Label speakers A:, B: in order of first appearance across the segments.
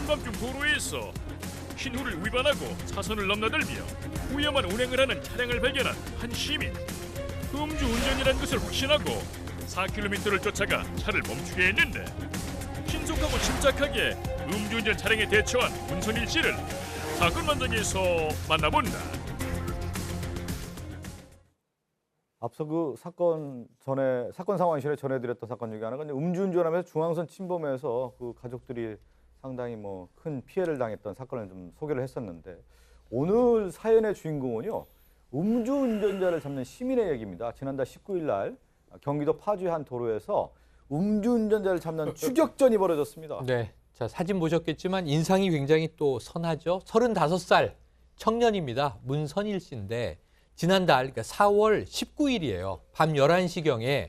A: 한밤중 도로에서 신호를 위반하고 차선을 넘나들며 위험한 운행을 하는 차량을 발견한 한 시민. 음주운전이라는 것을 확신하고 4km를 쫓아가 차를 멈추게 했는데 신속하고 침착하게 음주운전 차량에 대처한 문선일 씨를 사건 현장에서 만나본다.
B: 앞서 그 사건 상황 전에 전해드렸던 사건 중에 하나가 음주운전하면서 중앙선 침범해서 그 가족들이 상당히 큰 피해를 당했던 사건을 좀 소개를 했었는데, 오늘 사연의 주인공은요, 음주운전자를 잡는 시민의 얘기입니다. 지난달 19일 날 경기도 파주의 한 도로에서 음주운전자를 잡는 추격전이 벌어졌습니다.
C: 네, 자 사진 보셨겠지만 인상이 굉장히 또 선하죠. 35살 청년입니다. 문선일 씨인데 지난달 그러니까 4월 19일이에요. 밤 11시경에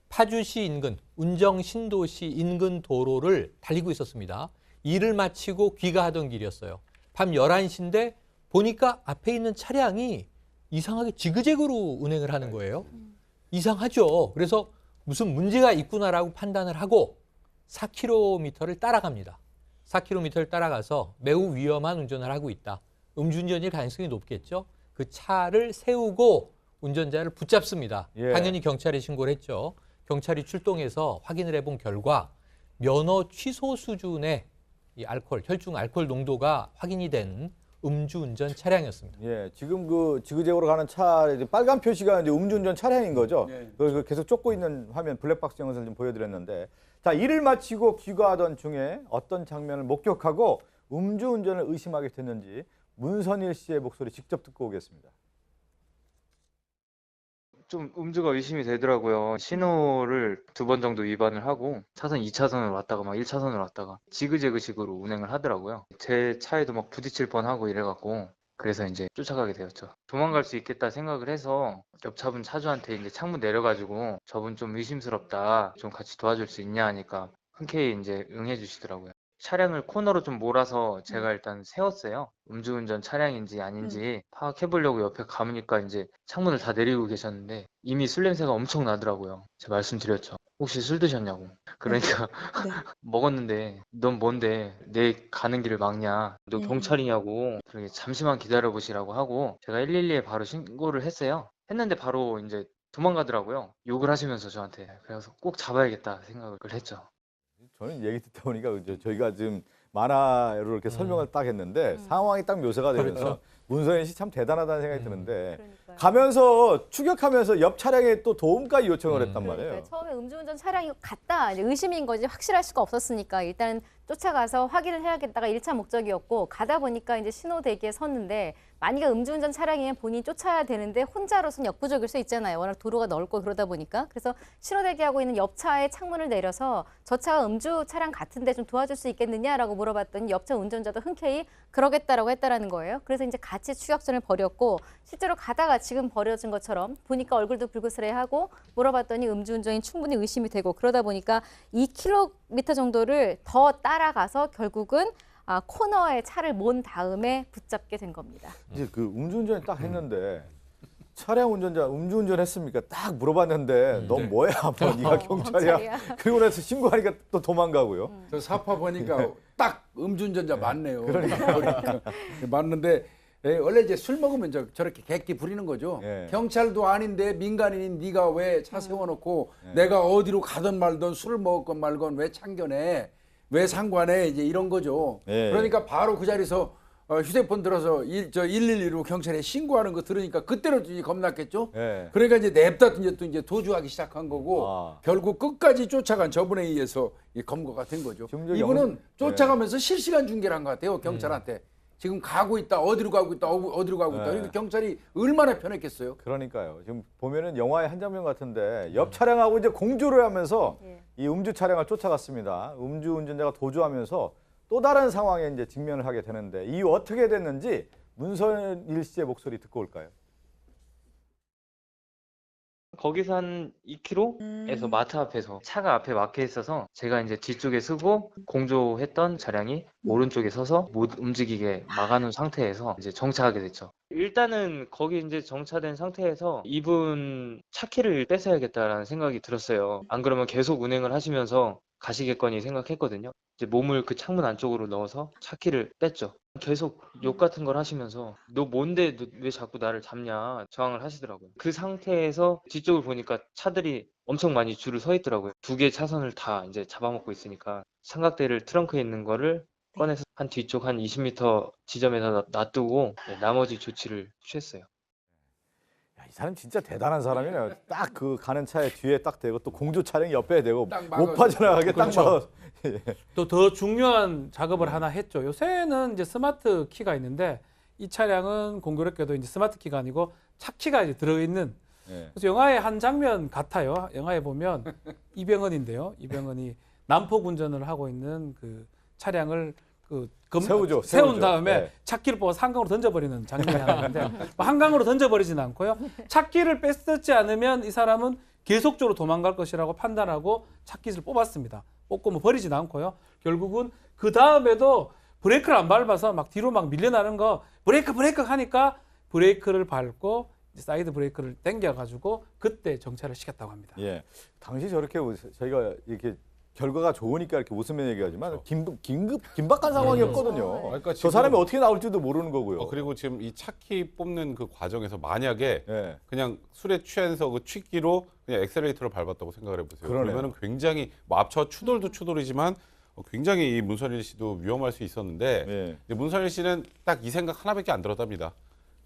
C: 파주시 인근 운정신도시 인근 도로를 달리고 있었습니다. 일을 마치고 귀가하던 길이었어요. 밤 11시인데 보니까 앞에 있는 차량이 이상하게 지그재그로 운행을 하는 거예요. 이상하죠. 그래서 무슨 문제가 있구나라고 판단을 하고 4km를 따라갑니다. 4km를 따라가서 매우 위험한 운전을 하고 있다. 음주운전일 가능성이 높겠죠. 그 차를 세우고 운전자를 붙잡습니다.
B: 예.
C: 당연히 경찰에 신고를 했죠. 경찰이 출동해서 확인을 해본 결과 면허 취소 수준의 이 혈중 알코올 농도가 확인이 된 음주운전 차량이었습니다.
B: 예, 지금 그 지그재그로 가는 차 빨간 표시가 이제 음주운전 차량인 거죠.
D: 네.
B: 그 계속 쫓고 있는 화면 블랙박스 영상을 좀 보여드렸는데, 자, 일을 마치고 귀가하던 중에 어떤 장면을 목격하고 음주운전을 의심하게 됐는지 문선일 씨의 목소리 직접 듣고 오겠습니다.
E: 좀 음주가 의심이 되더라고요. 신호를 2번 정도 위반을 하고 차선 2차선을 왔다가 막 1차선을 왔다가 지그재그식으로 운행을 하더라고요. 제 차에도 막 부딪힐 뻔하고 이래갖고 그래서 이제 쫓아가게 되었죠. 도망갈 수 있겠다 생각을 해서 옆차분 차주한테 이제 창문 내려가지고 저분 좀 의심스럽다, 좀 같이 도와줄 수 있냐 하니까 흔쾌히 이제 응해 주시더라고요. 차량을 코너로 좀 몰아서 제가 일단 세웠어요. 음주운전 차량인지 아닌지 파악해보려고 옆에 가보니까 이제 창문을 다 내리고 계셨는데 이미 술 냄새가 엄청 나더라고요. 제가 말씀드렸죠. 혹시 술 드셨냐고. 그러니까
F: 네.
E: 먹었는데 넌 뭔데 내 가는 길을 막냐. 너 경찰이냐고. 그러게 잠시만 기다려보시라고 하고 제가 112에 바로 신고를 했어요. 했는데 바로 이제 도망가더라고요. 욕을 하시면서 저한테. 그래서 꼭 잡아야겠다 생각을 했죠.
B: 저는 얘기 듣다 보니까 저희가 지금 만화로 이렇게 설명을 딱 했는데 상황이 딱 묘사가 되면서 문선일 씨 참 대단하다는 생각이 드는데,
F: 그러니까요.
B: 가면서 추격하면서 옆 차량에 또 도움까지 요청을 했단 말이에요.
F: 그러니까 처음에 음주운전 차량이 갔다 이제 의심인 거지 확실할 수가 없었으니까 일단 쫓아가서 확인을 해야겠다가 1차 목적이었고, 가다 보니까 이제 신호 대기에 섰는데 만약에 음주운전 차량이면 본인이 쫓아야 되는데 혼자로서는 역부족일 수 있잖아요. 워낙 도로가 넓고 그러다 보니까. 그래서 신호 대기하고 있는 옆차의 창문을 내려서 저 차가 음주 차량 같은데 좀 도와줄 수 있겠느냐라고 물어봤더니 옆차 운전자도 흔쾌히 그러겠다라고 했다라는 거예요. 그래서 이제 같이 추격전을 벌였고, 실제로 가다가 지금 벌어진 것처럼 보니까 얼굴도 불그스레하고 물어봤더니 음주운전이 충분히 의심이 되고, 그러다 보니까 2km 정도를 더 따라가서 결국은 코너에 차를 몬 다음에 붙잡게 된 겁니다.
B: 이제 그 음주운전을 딱 했는데 차량 운전자 음주운전 했습니까? 딱 물어봤는데 넌 뭐야? 네가 경찰이야? 그리고 나서 신고하니까 또 도망가고요.
D: 저 사파 보니까 딱 음주운전자 맞네요.
B: 그러니까.
D: 맞는데 원래 이제 술 먹으면 저렇게 객기 부리는 거죠.
B: 예.
D: 경찰도 아닌데 민간인인 네가 왜 차 세워놓고 내가 어디로 가든 말든 술을 먹건 말건 왜 참견해? 왜 상관해? 이제 이런 거죠.
B: 예.
D: 그러니까 바로 그 자리에서 휴대폰 들어서 112로 경찰에 신고하는 거 들으니까 그때로 이제 겁났겠죠.
B: 예.
D: 그러니까 이제 냅다 이제 도주하기 시작한 거고, 결국 끝까지 쫓아간 저분에 의해서 검거가 된 거죠. 이분은 쫓아가면서 실시간 중계를 한 것 같아요, 경찰한테. 지금 가고 있다, 어디로 가고 있다, 어디로 가고 있다. 그러니까 경찰이 얼마나 편했겠어요.
B: 그러니까요. 지금 보면은 영화의 한 장면 같은데 옆 차량하고 이제 공조를 하면서 이 음주 차량을 쫓아갔습니다. 음주 운전자가 도주하면서 또 다른 상황에 이제 직면을 하게 되는데, 이 어떻게 됐는지 문선일 씨의 목소리 듣고 올까요?
E: 거기서 한 2km에서 마트 앞에서 차가 앞에 막혀 있어서 제가 이제 뒤쪽에 서고 공조했던 차량이 오른쪽에 서서 못 움직이게 막아놓은 상태에서 이제 정차하게 됐죠. 일단은 거기 이제 정차된 상태에서 이분 차 키를 뺏어야겠다라는 생각이 들었어요. 안 그러면 계속 운행을 하시면서 가시겠거니 생각했거든요. 이제 몸을 그 창문 안쪽으로 넣어서 차키를 뺐죠. 계속 욕 같은 걸 하시면서 너 뭔데 너 왜 자꾸 나를 잡냐 저항을 하시더라고요. 그 상태에서 뒤쪽을 보니까 차들이 엄청 많이 줄을 서 있더라고요. 2개 차선을 다 이제 잡아먹고 있으니까 삼각대를 트렁크에 있는 거를 꺼내서 한 뒤쪽 한 20m 지점에서 놔두고 나머지 조치를 취했어요.
B: 야, 이 사람 진짜 대단한 사람이네요. 딱 그 가는 차에 뒤에 딱 대고 또 공조 차량 옆에 대고
D: 딱
B: 못
D: 막아서.
B: 빠져나가게 딱
G: 그렇죠.
B: 막아.
G: 또 더 중요한 작업을 하나 했죠. 요새는 이제 스마트 키가 있는데 이 차량은 공교롭게도 이제 스마트 키가 아니고 차키가 이제 들어있는.
B: 예.
G: 그래서 영화의 한 장면 같아요. 영화에 보면 이병헌인데요. 이병헌이 난폭 운전을 하고 있는 그 차량을
B: 세운
G: 세운 다음에
B: 네.
G: 차키를 뽑아서 한강으로 던져버리는 장면이 하나 있는데 뭐 한강으로 던져버리지는 않고요. 차키를 뺏지 않으면 이 사람은 계속적으로 도망갈 것이라고 판단하고 차키를 뽑았습니다. 뽑고 뭐 버리진 않고요. 결국은 그 다음에도 브레이크를 안 밟아서 막 뒤로 막 밀려나는 거 브레이크 하니까 브레이크를 밟고 사이드 브레이크를 당겨가지고 그때 정차를 시켰다고 합니다.
B: 예. 당시 저렇게 저희가 이렇게 결과가 좋으니까 이렇게 웃으면 얘기하지만 긴박한 상황이었거든요.
H: 그러니까
B: 저 사람이 어떻게 나올지도 모르는 거고요.
H: 그리고 지금 이 차키 뽑는 그 과정에서 만약에
B: 예.
H: 그냥 술에 취해서 그 취기로 그냥 엑셀레이터를 밟았다고 생각을 해보세요.
B: 그러네요.
H: 그러면은 굉장히 뭐 앞차 추돌도 추돌이지만 굉장히 이 문선일 씨도 위험할 수 있었는데
B: 예.
H: 이제 문선일 씨는 딱 이 생각 하나밖에 안 들었답니다.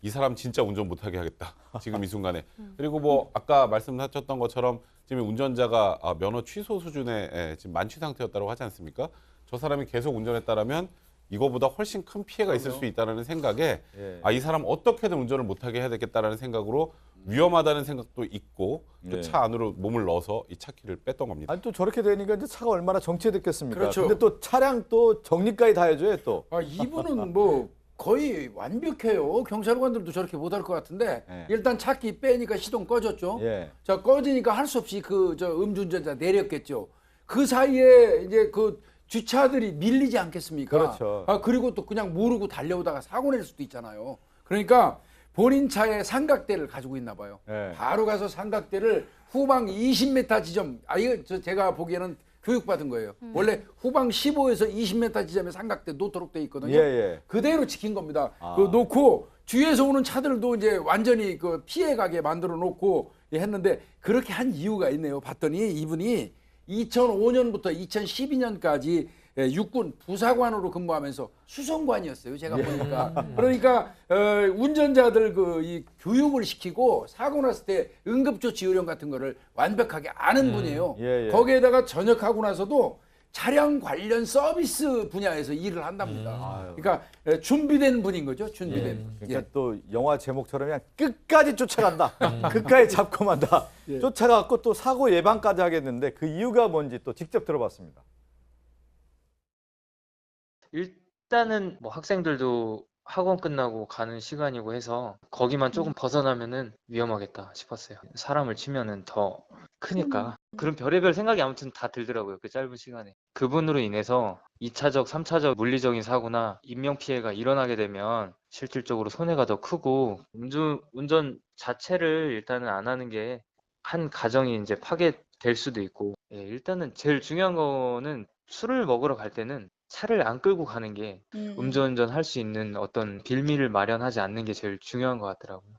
H: 이 사람 진짜 운전 못하게 하겠다. 지금 이 순간에. 그리고 뭐 아까 말씀하셨던 것처럼 지금 운전자가 면허 취소 수준의 지금 만취 상태였다고 하지 않습니까? 저 사람이 계속 운전했다라면 이거보다 훨씬 큰 피해가 있을 수 있다는 생각에
B: 예.
H: 이 사람 어떻게든 운전을 못하게 해야 되겠다라는 생각으로 위험하다는 생각도 있고 또
B: 예.
H: 차 안으로 몸을 넣어서 이 차키를 뺐던 겁니다.
B: 아니 또 저렇게 되니까 이제 차가 얼마나 정체됐겠습니까?
D: 그렇죠.
B: 근데 또 차량 또 정리까지 다 해줘요 또.
D: 이분은 뭐 거의 완벽해요. 경찰관들도 저렇게 못할 것 같은데
B: 예.
D: 일단 차키 빼니까 시동 꺼졌죠.
B: 예.
D: 자 꺼지니까 할 수 없이 그 저 음주운전자 내렸겠죠. 그 사이에 이제 그 주차들이 밀리지 않겠습니까?
B: 그렇죠.
D: 그리고 또 그냥 모르고 달려오다가 사고 낼 수도 있잖아요. 그러니까 본인 차에 삼각대를 가지고 있나 봐요.
B: 예.
D: 바로 가서 삼각대를 후방 20m 지점, 이거 제가 보기에는 교육받은 거예요. 원래 후방 15에서 20m 지점에 삼각대 놓도록 돼 있거든요.
B: 예, 예.
D: 그대로 지킨 겁니다. 그거 놓고 뒤에서 오는 차들도 이제 완전히 그 피해가게 만들어 놓고 했는데 그렇게 한 이유가 있네요. 봤더니 이분이 2005년부터 2012년까지 육군 부사관으로 근무하면서 수송관이었어요. 제가 보니까. 그러니까 운전자들 이 교육을 시키고 사고 났을 때 응급조치 요령 같은 거를 완벽하게 아는 분이에요.
B: 예, 예.
D: 거기에다가 전역하고 나서도 차량 관련 서비스 분야에서 일을 한답니다. 그러니까 준비된 분인 거죠. 준비된.
B: 그러니까 또 영화 제목처럼 그냥 끝까지 쫓아간다. 끝까지 잡고 만다. 쫓아가고 또 사고 예방까지 하겠는데 그 이유가 뭔지 또 직접 들어봤습니다.
E: 일단은 뭐 학생들도 학원 끝나고 가는 시간이고 해서 거기만 조금 벗어나면은 위험하겠다 싶었어요. 사람을 치면은 더 크니까. 그런 별의별 생각이 아무튼 다 들더라고요. 그 짧은 시간에. 그분으로 인해서 2차적, 3차적 물리적인 사고나 인명피해가 일어나게 되면 실질적으로 손해가 더 크고 운전 자체를 일단은 안 하는 게 한 가정이 이제 파괴될 수도 있고 일단은 제일 중요한 거는 술을 먹으러 갈 때는 차를 안 끌고 가는 게 음주운전 할 수 있는 어떤 빌미를 마련하지 않는 게 제일 중요한 것 같더라고요.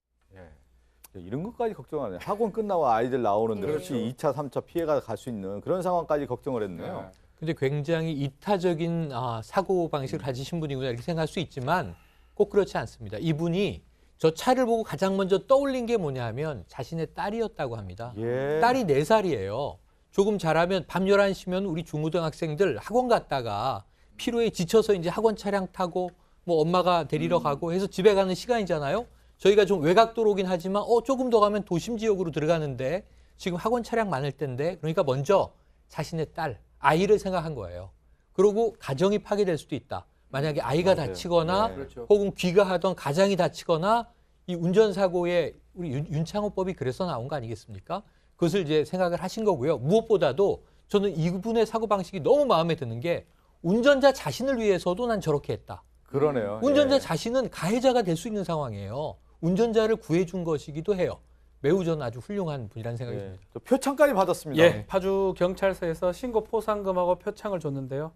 B: 이런 것까지 걱정하네. 학원 끝나고 아이들 나오는데
D: 그렇죠.
B: 2차, 3차 피해가 갈 수 있는 그런 상황까지 걱정을 했네요.
C: 근데 굉장히 이타적인 사고 방식을 가지신 분이구나 이렇게 생각할 수 있지만 꼭 그렇지 않습니다. 이분이 저 차를 보고 가장 먼저 떠올린 게 뭐냐면 자신의 딸이었다고 합니다.
B: 예.
C: 딸이 4살이에요. 조금 잘하면 밤 11시면 우리 중고등학생들 학원 갔다가 피로에 지쳐서 이제 학원 차량 타고 뭐 엄마가 데리러 가고 해서 집에 가는 시간이잖아요. 저희가 좀 외곽도로긴 하지만 조금 더 가면 도심 지역으로 들어가는데 지금 학원 차량 많을 텐데 그러니까 먼저 자신의 딸, 아이를 생각한 거예요. 그리고 가정이 파괴될 수도 있다. 만약에 아이가
B: 맞아요.
C: 다치거나
B: 네.
D: 그렇죠.
C: 혹은 귀가하던 가장이 다치거나 이 운전사고에 우리 윤창호법이 그래서 나온 거 아니겠습니까? 그것을 이제 생각을 하신 거고요. 무엇보다도 저는 이분의 사고방식이 너무 마음에 드는 게 운전자 자신을 위해서도 난 저렇게 했다.
B: 그러네요.
C: 운전자
B: 예.
C: 자신은 가해자가 될 수 있는 상황이에요. 운전자를 구해준 것이기도 해요. 매우 저는 아주 훌륭한 분이라는 생각이
B: 예,
C: 듭니다.
B: 또 표창까지 받았습니다.
G: 예, 파주 경찰서에서 신고 포상금하고 표창을 줬는데요.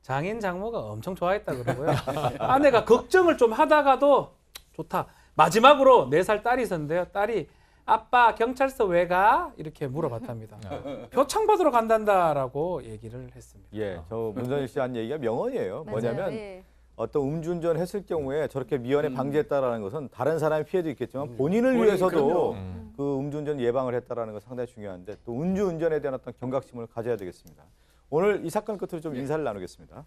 G: 장인 장모가 엄청 좋아했다 그러고요. 아내가 걱정을 좀 하다가도 좋다. 마지막으로 4살 딸이 있었는데요. 딸이 아빠 경찰서 왜 가? 이렇게 물어봤답니다. 표창 받으러 간단다라고 얘기를 했습니다.
B: 예, 저 문선일 씨 한 얘기가 명언이에요. 뭐냐면
F: 맞아요. 예.
B: 어떤 음주운전 했을 경우에 저렇게 미연에 방지했다라는 것은 다른 사람의 피해도 있겠지만 본인을
D: 본인,
B: 위해서도
D: 그럼요.
B: 그 음주운전 예방을 했다라는 건 상당히 중요한데 또 음주운전에 대한 어떤 경각심을 가져야 되겠습니다. 오늘 이 사건 끝으로 좀 인사를 나누겠습니다.